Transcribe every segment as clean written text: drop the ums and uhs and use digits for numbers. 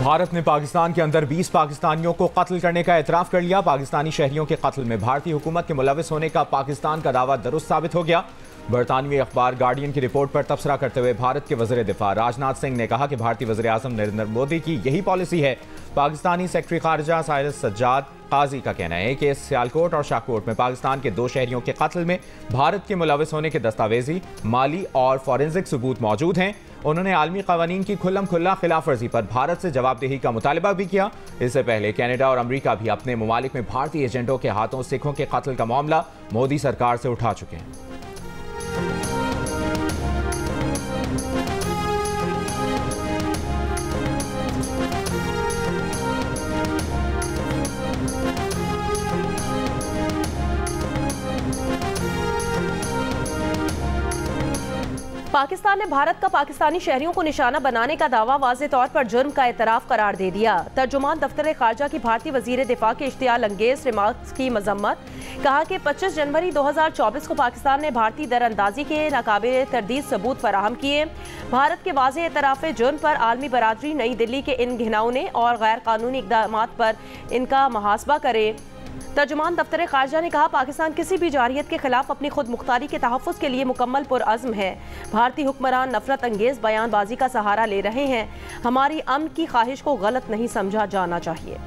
भारत ने पाकिस्तान के अंदर 20 पाकिस्तानियों को कत्ल करने का एतराफ़ कर लिया। पाकिस्तानी शहरियों के कत्ल में भारतीय हुकूमत के मुलविस होने का पाकिस्तान का दावा दुरुस्त साबित हो गया। बरतानवी अखबार गार्डियन की रिपोर्ट पर तबसरा करते हुए भारत के वज़ीर दिफा राजनाथ सिंह ने कहा कि भारतीय वज़ीर आज़म नरेंद्र मोदी की यही पॉलिसी है। पाकिस्तानी सेक्रेटरी खारजा साइरस सज्जाद काजी का कहना है कि सियालकोट और शाहकोट में पाकिस्तान के 2 शहरियों के कत्ल में भारत के मुलविस होने के दस्तावेजी, माली और फॉरेंसिक सबूत मौजूद हैं। उन्होंने आलमी कवानीन की खुल्लम खुल्ला खिलाफ वर्जी पर भारत से जवाबदेही का मुतालबा भी किया। इससे पहले कनाडा और अमरीका भी अपने ममालिक में भारतीय एजेंटों के हाथों सिखों के कत्ल का मामला मोदी सरकार से उठा चुके हैं। पाकिस्तान ने भारत का पाकिस्तानी शहरियों को निशाना बनाने का दावा वाज़े तौर पर जुर्म का एतराफ़ करार दे दिया। तर्जुमान दफ्तर खारजा की भारतीय वज़ीर दिफा के इश्तियाल अंगेज रिमार्क्स की मजम्मत, कहा कि 25 जनवरी 2024 को पाकिस्तान ने भारतीय दरअंदाजी के नाकाबिल तरदीद सबूत फराहम किए। भारत के वाज़े एतराफ़ जुर्म पर आलमी बरादरी नई दिल्ली के इन घिनौने और गैर कानूनी इक़दाम पर इनका मुहासबा करे। तर्जुमान दफ्तर खारजा ने कहा, पाकिस्तान किसी भी जारियत के खिलाफ अपनी खुद मुख्तारी के तहफ़्फ़ुज़ के लिए मुकम्मल पुरअज़्म है। भारतीय हुक्मरान नफरत अंगेज़ बयानबाजी का सहारा ले रहे हैं। हमारी अमन की ख्वाहिश को गलत नहीं समझा जाना चाहिए।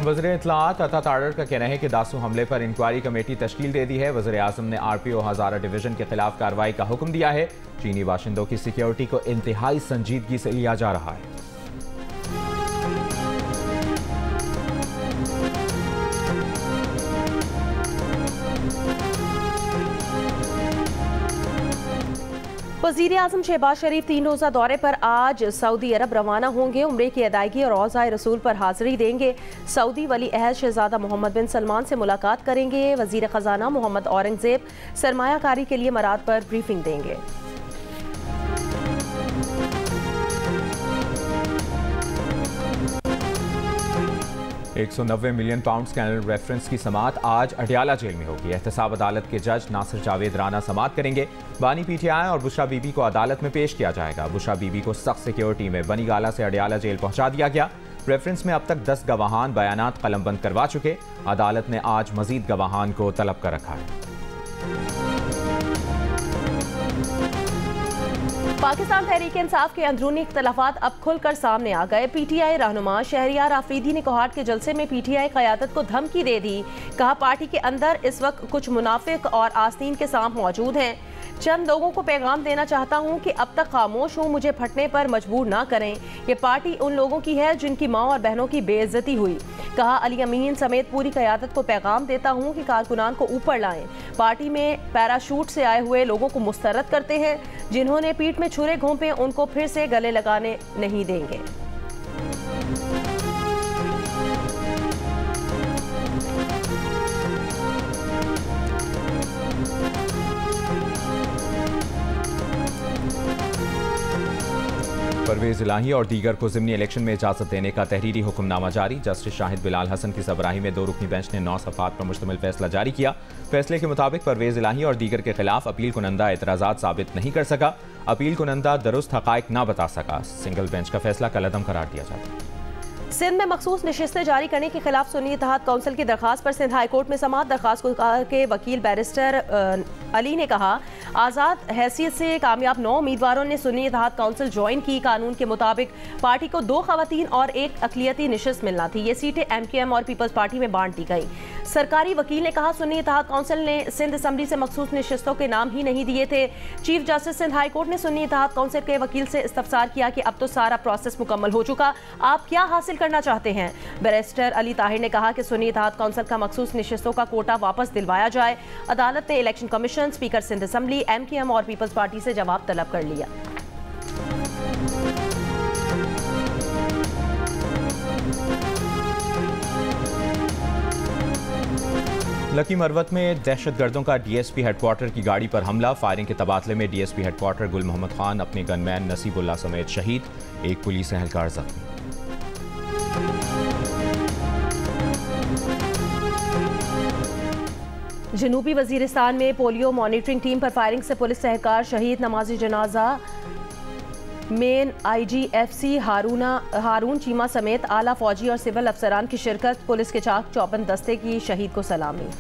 वज़ीर इत्तलाआत अता तारड़ का कहना है कि दासू हमले पर इंक्वायरी कमेटी तश्कील दे दी है। वज़ीर आज़म ने RPO हज़ारा डिवीज़न के खिलाफ कार्रवाई का हुक्म दिया है। चीनी बाशिंदों की सिक्योरिटी को इंतहाई संजीदगी से लिया जा रहा है। वज़ीर आज़म शहबाज शरीफ 3 रोज़ा दौरे पर आज सऊदी अरब रवाना होंगे। उम्रे की अदायगी और औज़ाए रसूल पर हाज़िरी देंगे। सऊदी वली अहद शहज़ादा मोहम्मद बिन सलमान से मुलाकात करेंगे। वज़ीर ख़जाना मोहम्मद औरंगज़ेब सरमायाकारी के लिए मराद पर ब्रीफिंग देंगे। £190 मिलियन स्कैंडल रेफरेंस की समाअत आज अडियाला जेल में होगी। एहतसाब अदालत के जज नासिर जावेद राना समाअत करेंगे। बानी PTI और बुशरा बीबी को अदालत में पेश किया जाएगा। बुशरा बीबी को सख्त सिक्योरिटी में बनी गाला से अडियाला जेल पहुंचा दिया गया। रेफरेंस में अब तक 10 गवाहान बयानात कलमबंद करवा चुके। अदालत ने आज मजीद गवाहान को तलब कर रखा है। पाकिस्तान तहरीक इंसाफ के अंदरूनी इख्तलाफात अब खुलकर सामने आ गए। PTI रहनुमा शहरियार आफरीदी ने कोहाट के जलसे में PTI क़यादत को धमकी दे दी। कहा, पार्टी के अंदर इस वक्त कुछ मुनाफिक और आस्तीन के सांप मौजूद हैं। चंद लोगों को पैगाम देना चाहता हूं कि अब तक खामोश हूं, मुझे फटने पर मजबूर ना करें। ये पार्टी उन लोगों की है जिनकी माँ और बहनों की बेइज्जती हुई। कहा, अली अमीन समेत पूरी क़यादत को पैगाम देता हूं कि कारकुनान को ऊपर लाएं। पार्टी में पैराशूट से आए हुए लोगों को मुस्तरद करते हैं। जिन्होंने पीठ में छुरे घोंपे उनको फिर से गले लगाने नहीं देंगे। परवेज इलाही और दीगर को ज़िमनी इलेक्शन में इजाज़त देने का तहरीरी हुक्मनामा जारी। जस्टिस शाहिद बिलाल हसन की सरबराही में 2 रुकनी बेंच ने 9 सफ़ात पर मुश्तमिल फैसला जारी किया। फैसले के मुताबिक परवेज इलाही और दीगर के खिलाफ अपील कुनंदा एतराज़ात साबित नहीं कर सका। अपील कुनंदा दुरुस्त हक़ाइक़ ना बता सका। सिंगल बेंच का फैसला कलअदम करार दिया जाता। सिंध में मखसूस नशिस्तें जारी करने के खिलाफ सुन्नी इत्तेहाद काउंसिल की दरखास्त पर सिंध हाई कोर्ट में समाअत। दरखास्त के वकील बैरिस्टर अली ने कहा, आज़ाद हैसियत से कामयाब 9 उम्मीदवारों ने सुन्नी इत्तेहाद काउंसिल ज्वाइन की। कानून के मुताबिक पार्टी को 2 ख़वातीन और 1 अक़लियती नशिस्त मिलना थी। ये सीटें MKM और पीपल्स पार्टी में बांट दी गई। सरकारी वकील ने कहा, सुन्नी इत्तेहाद काउंसिल ने सिंध असम्बली से मखसूस नशिस्तों के नाम ही नहीं दिए थे। Chief justice Sindh high court ने सुन्नी इत्तेहाद काउंसिल के वकील से इस्तफसार किया कि अब तो सारा प्रोसेस मुकम्मल हो चुका, आप क्या हासिल करना चाहते हैं। बैरिस्टर अली ताहिर ने कहा कि सुन्नी इत्तेहाद काउंसिल का मखसूस नशिस्तों का कोटा वापस दिलवाया जाए। अदालत ने election commission, speaker Sindh assembly, MKM और पीपल्स पार्टी से जवाब तलब कर लिया। लकी मरवत में दहशतगर्दों का DSP हेडक्वार्टर की गाड़ी पर हमला। फायरिंग के तबादले में DSP हेडक्वार्टर गुल मोहम्मद खान अपने गनमैन नसीबुल्लाह समेत शहीद। एक पुलिस एहलकार जख्मी। जनूबी वजीरिस्तान में पोलियो मॉनिटरिंग टीम पर फायरिंग से पुलिस एहलकार शहीद। नमाजी जनाजा मेन IGFC हारून चीमा समेत आला फौजी और सिविल अफसरान की शिरकत। पुलिस के चाक चौबंद दस्ते की शहीद को सलामी।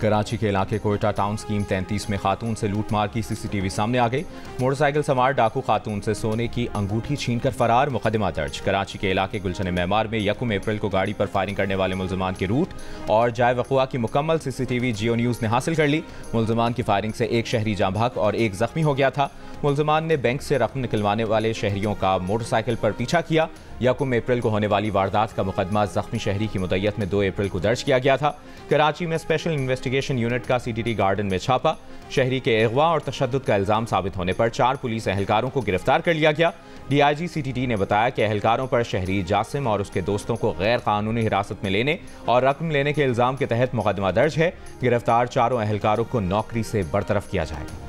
कराची के इलाके कोयटा टाउन स्कीम 33 में खातून से लूटमार की CCTV सामने आ गई। मोटरसाइकिल सवार डाकू खातून से सोने की अंगूठी छीनकर फरार, मुकदमा दर्ज। कराची के इलाके गुलशन मेमार में 1 अप्रैल को गाड़ी पर फायरिंग करने वाले मुल्जिमान के रूट और जाए वक़ुआ की मुकम्मल CCTV जियो न्यूज़ ने हासिल कर ली। मुल्जिमान की फायरिंग से एक शहरी जाँ बहक और एक जख्मी हो गया था। मुल्जिमान ने बैंक से रकम निकलवाने वाले शहरियों का मोटरसाइकिल पर पीछा किया। 1 अप्रैल को होने वाली वारदात का मुकदमा जख्मी शहरी की मुद्दत में 2 अप्रैल को दर्ज किया गया था। कराची में स्पेशल इन्वेस्टिगेशन यूनिट का CTT गार्डन में छापा। शहरी के अगवा और तशद्दुद का इल्जाम साबित होने पर 4 पुलिस एहलकारों को गिरफ्तार कर लिया गया। DIG CTT ने बताया कि एहलकारों पर शहरी जासिम और उसके दोस्तों को गैर कानूनी हिरासत में लेने और रकम लेने के इल्जाम के तहत मुकदमा दर्ज है। गिरफ्तार चारों एहलकारों को नौकरी से बरतरफ किया जाएगा।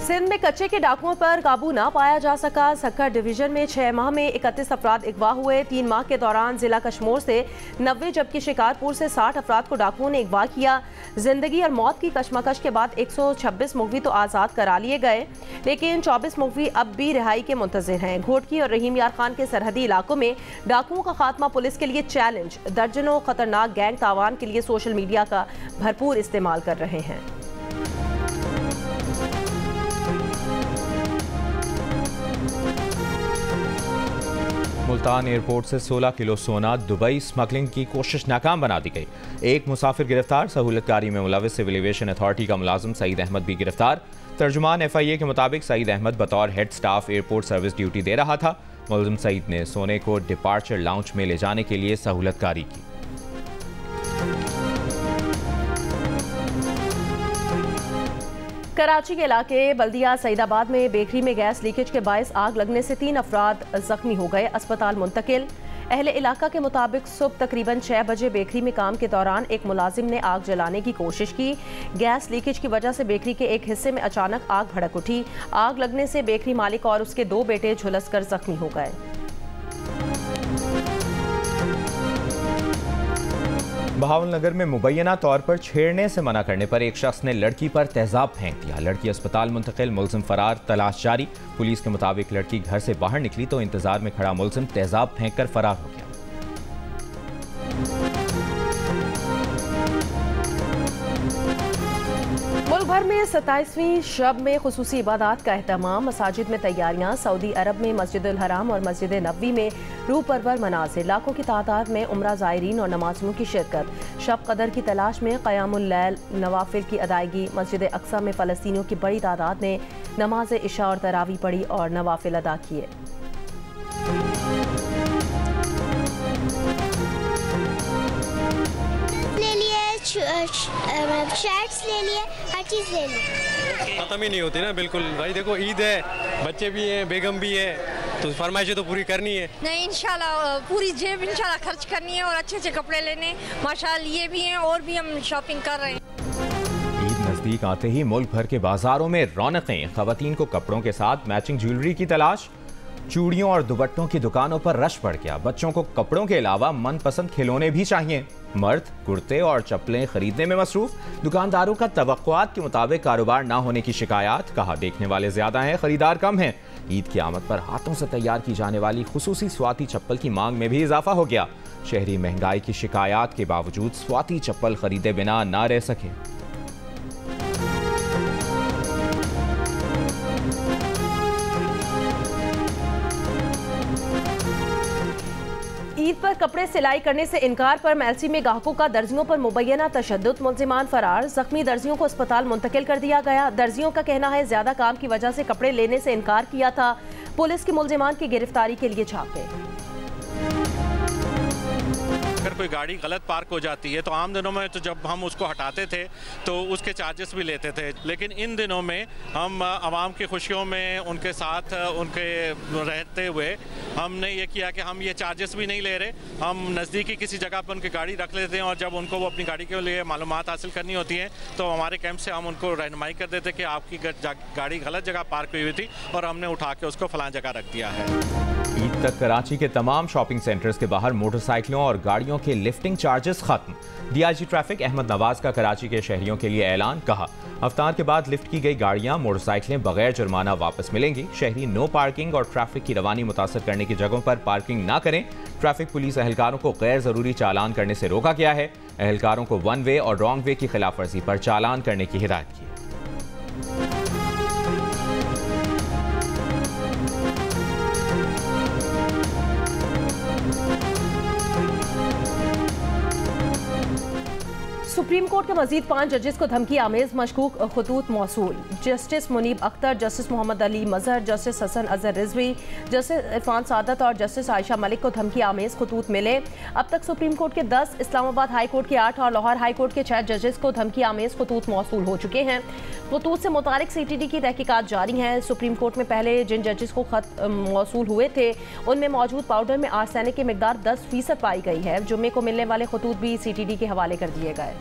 सिंध में कच्चे के डाकुओं पर काबू ना पाया जा सका। सक्कर डिवीजन में 6 माह में 31 अफराद अगवा हुए। 3 माह के दौरान जिला कश्मीर से 90 जबकि शिकारपुर से 60 अफराद को डाकुओं ने अगवा किया। जिंदगी और मौत की कशमकश के बाद 126 मुगवी तो आज़ाद करा लिए गए, लेकिन 24 मुगवी अब भी रिहाई के मुंतज़िर हैं। घोटकी और रहीम यार खान के सरहदी इलाकों में डाकुओं का खात्मा पुलिस के लिए चैलेंज। दर्जनों खतरनाक गैंग तावान के लिए सोशल मीडिया का भरपूर इस्तेमाल कर रहे हैं। मुल्तान एयरपोर्ट से 16 किलो सोना दुबई स्मगलिंग की कोशिश नाकाम बना दी गई। एक मुसाफिर गिरफ्तार। सहूलतकारी में मुलविस सिविल एविएशन अथॉरिटी का मुलाजिम सईद अहमद भी गिरफ्तार। तर्जुमान FIA के मुताबिक सईद अहमद बतौर head staff airport service duty दे रहा था। मुलजिम सईद ने सोने को डिपार्चर लाउंज में ले जाने के लिए सहूलतकारी की। कराची के इलाके बल्दिया सईदाबाद में बेकरी में गैस लीकेज के बायस आग लगने से 3 अफराद जख्मी हो गए, अस्पताल मुंतकिल। अहले इलाका के मुताबिक सुबह तकरीबन 6 बजे बेकरी में काम के दौरान एक मुलाजिम ने आग जलाने की कोशिश की। गैस लीकेज की वजह से बेकरी के एक हिस्से में अचानक आग भड़क उठी। आग लगने से बेकरी मालिक और उसके 2 बेटे झुलसकर जख्मी हो गए। बहावलनगर में मुबैना तौर पर छेड़ने से मना करने पर एक शख्स ने लड़की पर तेजाब फेंक दिया। लड़की अस्पताल मुंतकिल, मुलजिम फरार, तलाश जारी। पुलिस के मुताबिक लड़की घर से बाहर निकली तो इंतजार में खड़ा मुलजिम तेजाब फेंक कर फरार हो गया। मुल्क भर में 27वीं शब में खुसूसी इबादत का एहतमाम। मसाजिद में तैयारियां। सऊदी अरब में मस्जिदुल हराम और मस्जिद नबवी में रूह परवर मनाज़िर। लाखों की तादाद में उम्रा ज़ायरीन और नमाजियों की शिरकत। शब कदर की तलाश में क़यामुल लैल, नवाफिल की अदायगी। मस्जिद अक्सा में फ़लस्तीनियों की बड़ी तादाद ने नमाज इशा और तरावी पढ़ी और नवाफिल अदा किए। शर्ट्स ले लिए, हर चीज़ ले ली। ख़त्म ही नहीं होती ना। बिल्कुल भाई, देखो ईद है, बच्चे भी हैं, बेगम भी है, तो फरमाइशें तो पूरी करनी है। नहीं, इंशाल्लाह पूरी जेब इंशाल्लाह खर्च करनी है और अच्छे अच्छे कपड़े लेने माशाल्लाह लिए भी हैं और भी हम शॉपिंग कर रहे हैं। ईद नज़दीक आते ही मुल्क भर के बाजारों में रौनकें। खवातीन को कपड़ों के साथ मैचिंग ज्वेलरी की तलाश। चूड़ियों और दुपट्टों की दुकानों पर रश बढ़ गया। बच्चों को कपड़ों के अलावा मनपसंद खिलौने भी चाहिए। मर्द कुर्ते और चप्पलें खरीदने में मसरूफ। दुकानदारों का तवक्कुआत के मुताबिक कारोबार ना होने की शिकायत। कहा देखने वाले ज्यादा हैं, खरीदार कम हैं। ईद की आमद पर हाथों से तैयार की जाने वाली खुसूसी स्वाति चप्पल की मांग में भी इजाफा हो गया। शहरी महंगाई की शिकायत के बावजूद स्वाति चप्पल खरीदे बिना ना रह सके। ईद पर कपड़े सिलाई करने से इनकार पर मैलसी में ग्राहकों का दर्जियों पर मुबैना तशद्दुद। मुल्जिमान फरार। जख्मी दर्जियों को अस्पताल मुंतकिल कर दिया गया। दर्जियों का कहना है ज्यादा काम की वजह से कपड़े लेने से इनकार किया था। पुलिस की मुल्जिमान की गिरफ्तारी के लिए छापे। अगर अगर कोई गाड़ी गलत पार्क हो जाती है तो आम दिनों में तो जब हम उसको हटाते थे तो उसके चार्जेस भी लेते थे, लेकिन इन दिनों में हम आवाम की खुशियों में उनके साथ उनके रहते हुए हमने ये किया कि हम ये चार्जेस भी नहीं ले रहे। हम नज़दीकी किसी जगह पर उनकी गाड़ी रख लेते हैं और जब उनको वो अपनी गाड़ी के लिए मालूमात हासिल करनी होती है तो हमारे कैंप से हम उनको रहनुमाई कर देते कि आपकी गाड़ी गलत जगह पार्क हुई थी और हमने उठा के उसको फलां जगह रख दिया है। ईद तक कराची के तमाम शॉपिंग सेंटर्स के बाहर मोटरसाइकिलों और गाड़ियों के लिफ्टिंग चार्जेस खत्म। डीआईजी ट्रैफिक अहमद नवाज का कराची के शहरियों के लिए ऐलान, कहा अफ्तार के बाद लिफ्ट की गई गाड़ियां मोटरसाइकिलें बगैर जुर्माना वापस मिलेंगी। शहरी नो पार्किंग और ट्रैफिक की रवानी मुतासर करने की जगहों पर पार्किंग ना करें। ट्रैफिक पुलिस एहलकारों को गैर जरूरी चालान करने से रोका गया है। एहलकारों को वन वे और रॉन्ग वे की खिलाफ वर्जी पर चालान करने की हिदायत की। सुप्रीम कोर्ट के मजीद 5 जजेस को धमकी आमेज मशकूक खतूत मौसूल। जस्टिस मुनीब अख्तर, जस्टिस मोहम्मद अली मजहर, जस्टिस हसन अजहर रिजवी, जस्टिस इरफान सादत और जस्टिस आयशा मलिक को धमकी आमेज खतूत मिले। अब तक सुप्रीम कोर्ट के 10, इस्लामाबाद हाई कोर्ट के 8 और लाहौर हाई कोर्ट के 6 जजेस को धमकी आमेज खतूत मौसूल हो चुके हैं। खतूत से मुतालिक CTD की तहकीकात जारी है। सुप्रीम कोर्ट में पहले जिन जजेस को खत मौसूल हुए थे उनमें मौजूद पाउडर में आर्सेनिक की मिकदार 10% पाई गई है। जुम्मे को मिलने वाले खतूत भी CTD के हवाले कर दिए गए।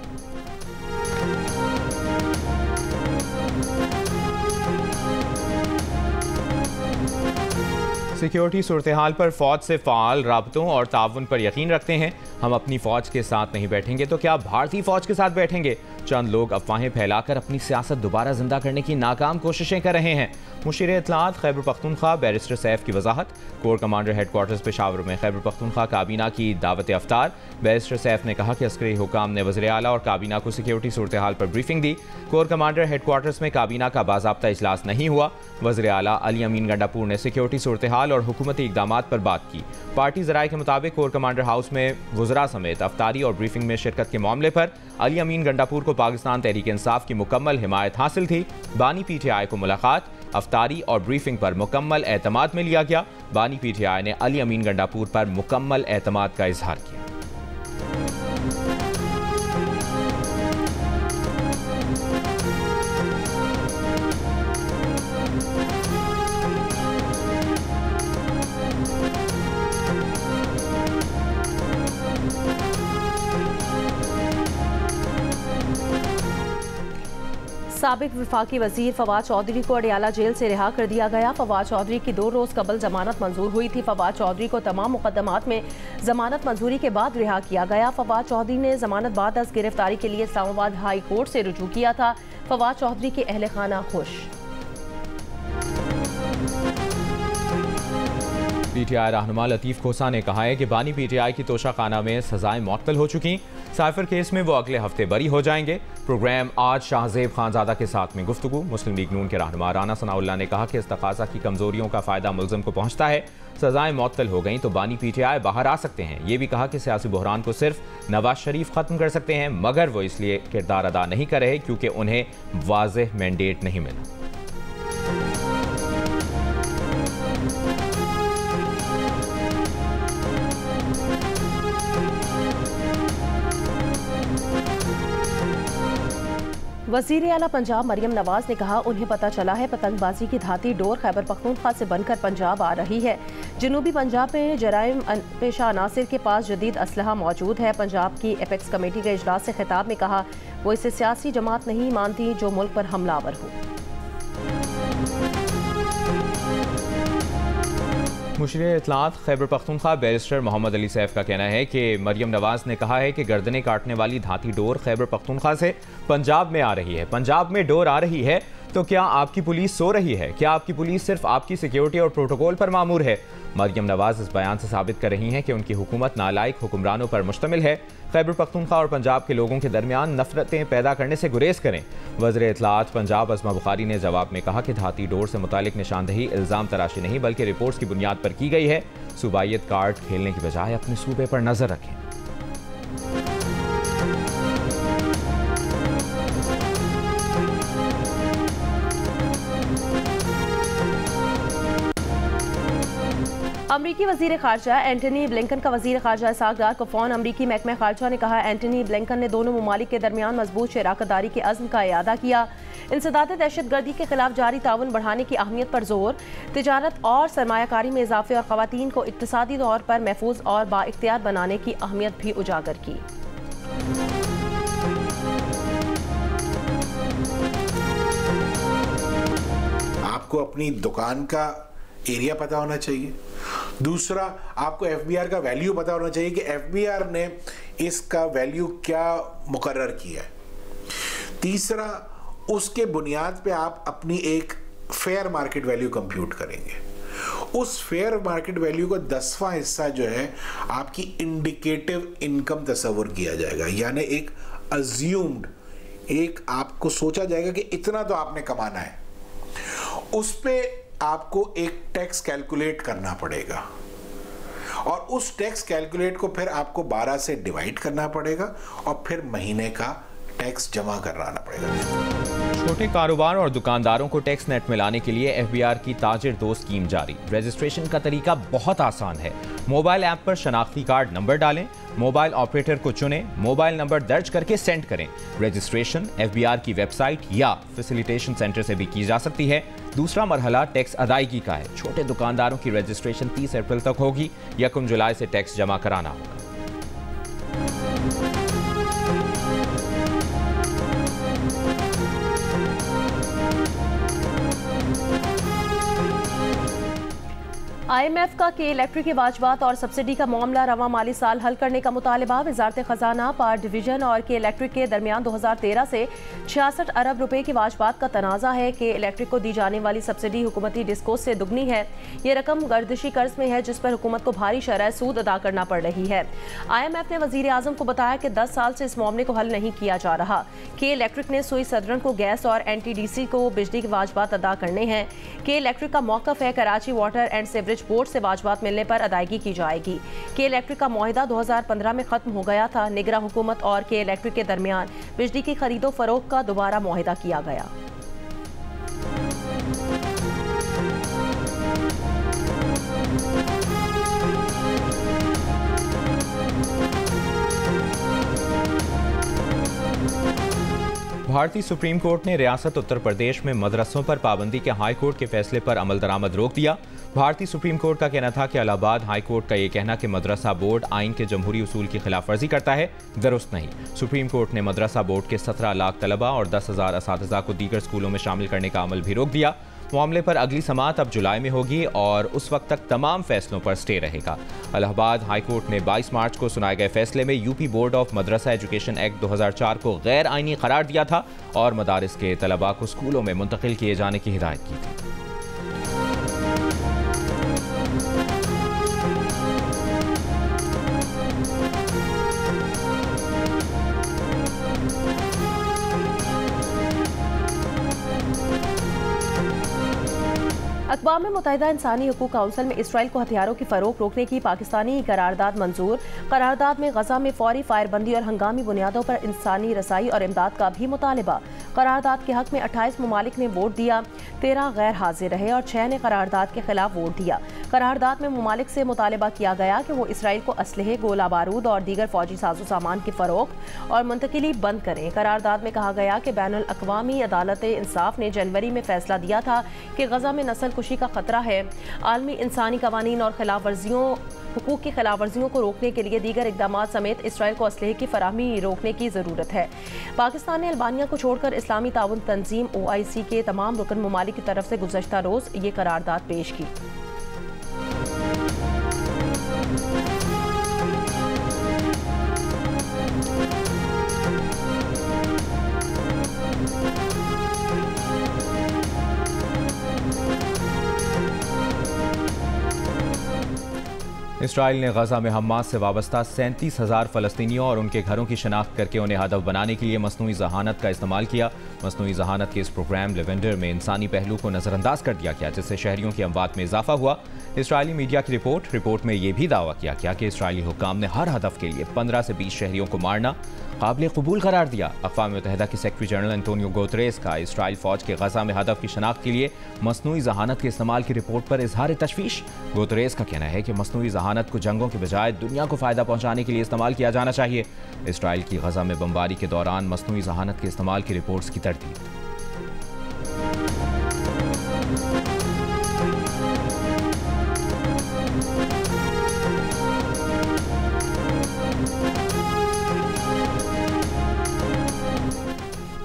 सिक्योरिटी सूरत हाल पर फौज से फ़ाल राबतों और ताउन पर यकीन रखते हैं। हम अपनी फौज के साथ नहीं बैठेंगे तो क्या भारतीय फौज के साथ बैठेंगे? चंद लोग अफवाहें फैलाकर अपनी सियासत दोबारा जिंदा करने की नाकाम कोशिशें कर रहे हैं। मुशीर इत्तलात खैबर पख्तूनख्वा बैरिस्टर सैफ की वजाहत। कोर कमांडर हेडक्वार्टर्स पेशावर में खैबर पख्तूनख्वा काबीना की दावत अफ्तार। बैरिस्टर सैफ ने कहा कि अस्करी हुकाम ने वज़ीर आला और काबीना को सिक्योरिटी सूरत हाल पर ब्रीफिंग दी। कोर कमांडर हेडक्वार्टर्स में काबीना का बाज़ाब्ता इजलास नहीं हुआ। वज़ीर आला अली अमीन गंडापुर ने सिक्योरिटी सूरत हाल और हुकूमती इक़दामात पर बात की। पार्टी ज़राए के मुताबिक कोर कमांडर हाउस में वज़रा समेत अफ्तारी और ब्रीफिंग में शिरकत के मामले पर अली अमीन गंडापुर को पाकिस्तान तहरीक इंसाफ की मुकम्मल हिमायत हासिल थी। बानी PTI को मुलाकात, अफ्तारी और ब्रीफिंग पर मुकम्मल एतमाद में लिया गया। बानी PTI ने अली अमीन गंडापुर पर मुकम्मल एतमाद का इजहार किया। साबिक वफाकी वजीर फवाद चौधरी को अडियाला जेल से रिहा कर दिया गया। फवाद चौधरी की 2 रोज़ कबल जमानत मंजूर हुई थी। फवाद चौधरी को तमाम मुकदमात में जमानत मंजूरी के बाद रिहा किया गया। फवाद चौधरी ने जमानत बाद अज गिरफ्तारी के लिए इस्लामाबाद हाई कोर्ट से रुजू किया था। फवाद चौधरी के अहले खाना खुश। PTI रहनुमा लतीफ़ खोसा ने कहा है कि बानी PTI की तोशा खाना में सजाएं मुअत्तल हो चुकी। साइफर केस में वो अगले हफ्ते बरी हो जाएंगे। प्रोग्राम आज शाहजेब खानजादा के साथ में गुफ्तगू। मुस्लिम लीग नून के रहनुमा राना सनाउल्लाह ने कहा कि इस तकाज़ा की कमजोरियों का फायदा मुल्ज़िम को पहुंचता है। सजाएं मुअत्तल हो गई तो बानी PTI बाहर आ सकते हैं। ये भी कहा कि सियासी बहरान को सिर्फ नवाज शरीफ खत्म कर सकते हैं, मगर वो इसलिए किरदार अदा नहीं कर रहे क्योंकि उन्हें वाज़ेह मैंडेट नहीं मिला। वज़ीर आला पंजाब मरियम नवाज ने कहा उन्हें पता चला है पतंगबाजी की धाती डोर खैबर पख्तूनख्वा से बनकर पंजाब आ रही है। जनूबी पंजाब में जराइम पेशा अनासिर के पास जदीद असलहा मौजूद है। पंजाब की एपेक्स कमेटी के इजलास से खिताब में कहा वो इसे सियासी जमात नहीं मानती जो मुल्क पर हमलावर हो। मुशीर इत्तलात खैबर पख्तूनख्वा बैरिस्टर मोहम्मद अली सैफ का कहना है कि मरियम नवाज ने कहा है कि गर्दनें काटने वाली धाती डोर खैबर पख्तूनख्वा से पंजाब में आ रही है। पंजाब में डोर आ रही है तो क्या आपकी पुलिस सो रही है? क्या आपकी पुलिस सिर्फ आपकी सिक्योरिटी और प्रोटोकॉल पर मामूर है? मरियम नवाज इस बयान से साबित कर रही हैं कि उनकी हुकूमत नालायक हुक्मरानों पर मुश्तमिल है। खैबर पख्तूनख्वा और पंजाब के लोगों के दरमियान नफरतें पैदा करने से गुरेज करें। वज़ीर इत्तलात पंजाब अज़मा बुखारी ने जवाब में कहा कि धाती डोर से मुतालिक निशानदही इल्ज़ाम तराशी नहीं बल्कि रिपोर्ट्स की बुनियाद पर की गई है। सूबाइयत कार्ड खेलने की बजाय अपने सूबे पर नजर रखें। अमरीकी वजीर खारजा एंटनी ब्लिंकन का वजीर खारजा इसहाक डार को फ़ोन। अमरीकी महकमा खारजा ने कहा एंटनी ब्लिंकन ने दोनों ममालिक के दरमियान मजबूत शराकतदारी के अज़्म का इयादा किया। इंसदाद दहशतगर्दी के खिलाफ जारी ताउन बढ़ाने की अहमियत पर जोर, तिजारत और सरमायाकारी में इजाफे और ख़वातीन को इक्तिसादी तौर पर महफूज और बाइख्तियार बनाने की अहमियत भी उजागर की। आपको अपनी दुकान का एरिया पता होना चाहिए। दूसरा, आपको एफबीआर का वैल्यू पता होना चाहिए कि एफबीआर ने इसका वैल्यू क्या मुकर्रर किया है। तीसरा, उसके बुनियाद पे आप अपनी एक फेयर मार्केट वैल्यू कंप्यूट करेंगे। उस फेयर मार्केट वैल्यू का 10वां हिस्सा जो है आपकी इंडिकेटिव इनकम तस्वर किया जाएगा, यानी एक अज्यूम्ड, एक आपको सोचा जाएगा कि इतना तो आपने कमाना है। उस पे आपको एक टैक्स कैलकुलेट करना पड़ेगा और उस टैक्स कैलकुलेट को फिर आपको 12 से डिवाइड करना पड़ेगा और फिर महीने का टैक्स जमा कराना पड़ेगा। छोटे कारोबार और दुकानदारों को टैक्स नेट में लाने के लिए एफबीआर की ताजिर दो स्कीम जारी। रजिस्ट्रेशन का तरीका बहुत आसान है। मोबाइल ऐप पर शनाख्ती कार्ड नंबर डालें, मोबाइल ऑपरेटर को चुनें, मोबाइल नंबर दर्ज करके सेंड करें। रजिस्ट्रेशन एफबीआर की वेबसाइट या फैसिलिटेशन सेंटर से भी की जा सकती है। दूसरा मरहला टैक्स अदायगी का है। छोटे दुकानदारों की रजिस्ट्रेशन 30 अप्रैल तक होगी। 1 जुलाई से टैक्स जमा कराना होगा। IMF का के इलेक्ट्रिक के वाजबात और सब्सिडी का मामला रवा माली साल हल करने का मुतालबा। वजारत खजाना, पावर डिवीजन और के इलेक्ट्रिक के दरमियान 2013 से 66 अरब रुपए की वाजबात का तनाज़ा है। कि इलेक्ट्रिक को दी जाने वाली सब्सिडी हुकूमती डिस्कोस से दुगनी है। ये रकम गर्दिशी कर्ज में है जिस पर हुकूमत को भारी शरह सूद अदा करना पड़ रही है। IMF ने वजीर आजम को बताया कि 10 साल से इस मामले को हल नहीं किया जा रहा। के इलेक्ट्रिक ने सुई सदरन को गैस और NTDC को बिजली के वाजबात अदा करने हैं। के इलेक्ट्रिक का मौक़िफ़ है Karachi water and sewerage board से वाजबात मिलने पर अदायगी की जाएगी। के इलेक्ट्रिक का मुआहिदा 2015 में खत्म हो गया था। निगरां हुकूमत और के इलेक्ट्रिक के दरमियान बिजली की खरीदो फरोख्त का दोबारा मुआहिदा किया गया। भारतीय सुप्रीम कोर्ट ने रियासत उत्तर प्रदेश में मदरसों पर पाबंदी के हाई कोर्ट के फैसले पर अमल दरामद रोक दिया। भारतीय सुप्रीम कोर्ट का कहना था कि इलाहाबाद हाई कोर्ट का यह कहना कि मदरसा बोर्ड आइन के जमहूरी उसूल की खिलाफ वर्जी करता है दुरुस्त नहीं। सुप्रीम कोर्ट ने मदरसा बोर्ड के 17 लाख तलबा और 10,000 असातिज़ा को दीगर स्कूलों में शामिल करने का अमल भी रोक दिया। मामले पर अगली समाअत अब जुलाई में होगी और उस वक्त तक तमाम फैसलों पर स्टे रहेगा। इलाहाबाद हाई कोर्ट ने 22 मार्च को सुनाए गए फैसले में UP board of Madrasa education act 2004 को गैर आइनी करार दिया था और मदारिस के तलबा को स्कूलों में मुंतकिल किए जाने की हिदायत की थी। अक़वाम मुत्तहिदा इंसानी हकूक़ काउंसिल में इसराइल को हथियारों की फ़रोख्त रोकने की पाकिस्तानी करारदाद मंजूर। करारदाद में गजा में फौरी फायरबंदी और हंगामी बुनियादों पर इंसानी रसाई और इमदाद का भी मुतालबा। करारदाद के हक में 28 ममालिक ने वोट दिया, 13 गैर हाजिर रहे और 6 ने करारदाद के खिलाफ वोट दिया। करारदाद में ममालिक से मुतालबा किया गया कि वो इसराइल को असलहे, गोला बारूद और दीगर फौजी साजो सामान की फ़रोख्त और मुंतकिली बंद करें। करारदाद में कहा गया कि बैनुल अक़वामी अदालत इंसाफ ने जनवरी में फैसला दिया था कि गजा में नस्ल कुशी का खतरा है। आलमी इंसानी कवानीन और खिलाफ वर्जियों हुकूक की खिलाफ वर्जियों को रोकने के लिए दीगर इक़दामात समेत इसराइल को असलहे की फराहमी रोकने की ज़रूरत है। पाकिस्तान ने अल्बानिया को छोड़कर इस्लामी ताउन तंजीम OIC के तमाम रुकन ममालिक की तरफ से गुज़श्ता रोज़ ये करारदाद पेश की। इसराइल ने गजा में हमास से वाबस्ता 37,000 फ़लस्तीनियों और उनके घरों की शनाख्त करके उन्हें हदफ बनाने के लिए मसनूई जहानत का इस्तेमाल किया। मसनूई जहानत के इस प्रोग्राम लेवेंडर में इंसानी पहलू को नज़रअंदाज कर दिया गया, जिससे शहरियों की अमवात में इजाफा हुआ। इसराइली मीडिया की रिपोर्ट में यह भी दावा किया गया कि इसराइली हुक्काम ने हर हदफ के लिए 15 से 20 शहरियों को मारना काबिल कबूल करार दिया। अक़वाम मुत्तहिदा के सेक्रेटरी जनरल एंटोनियो गुतेरेस का इसराइल फौज के गजा में हदफ की शनाख्त के लिए मसनूई जहानत के इस्तेमाल की रिपोर्ट पर इजहार तशवीश। गुतेरेस का कहना है कि मसनूई जहानत को जंगों के बजाय दुनिया को फ़ायदा पहुंचाने के लिए इस्तेमाल किया जाना चाहिए। इसराइल की गजा में बमबारी के दौरान मसनूई जहानत के इस्तेमाल की रिपोर्ट्स की तरदीद।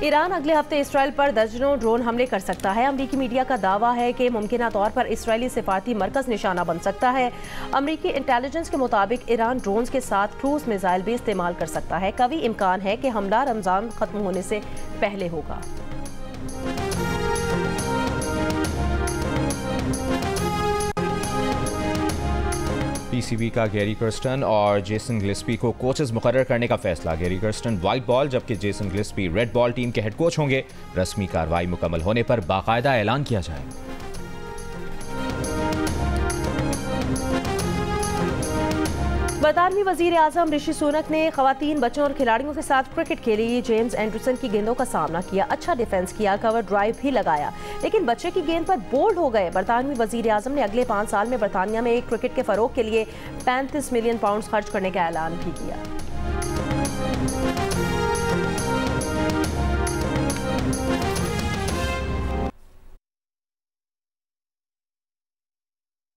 ईरान अगले हफ्ते इसराइल पर दर्जनों ड्रोन हमले कर सकता है। अमरीकी मीडिया का दावा है कि मुमकिना तौर पर इसराइली सिफारती मरकज निशाना बन सकता है। अमरीकी इंटेलिजेंस के मुताबिक ईरान ड्रोन्स के साथ क्रूज मिसाइल भी इस्तेमाल कर सकता है। कभी इम्कान है कि हमला रमजान खत्म होने से पहले होगा। पीसीबी का गैरी कर्स्टन और जेसन गिलेस्पी को कोचेस मुकर्रर करने का फैसला। गैरी कर्स्टन वाइट बॉल जबकि Jason Gillespie red ball team के हेड कोच होंगे। रस्मी कार्रवाई मुकम्मल होने पर बाकायदा ऐलान किया जाएगा। बरतानवी वजीर आजम ऋषि सुनक ने खवातीन, बच्चों और खिलाड़ियों के साथ क्रिकेट खेली। जेम्स एंडरसन की गेंदों का सामना किया, अच्छा डिफेंस किया, कवर ड्राइव भी लगाया, लेकिन बच्चे की गेंद पर बोल्ड हो गए। बरतानवी वजीर आजम ने अगले 5 साल में बरतानिया में क्रिकेट के फरोग के लिए 35 मिलियन पाउंड खर्च करने का ऐलान भी किया।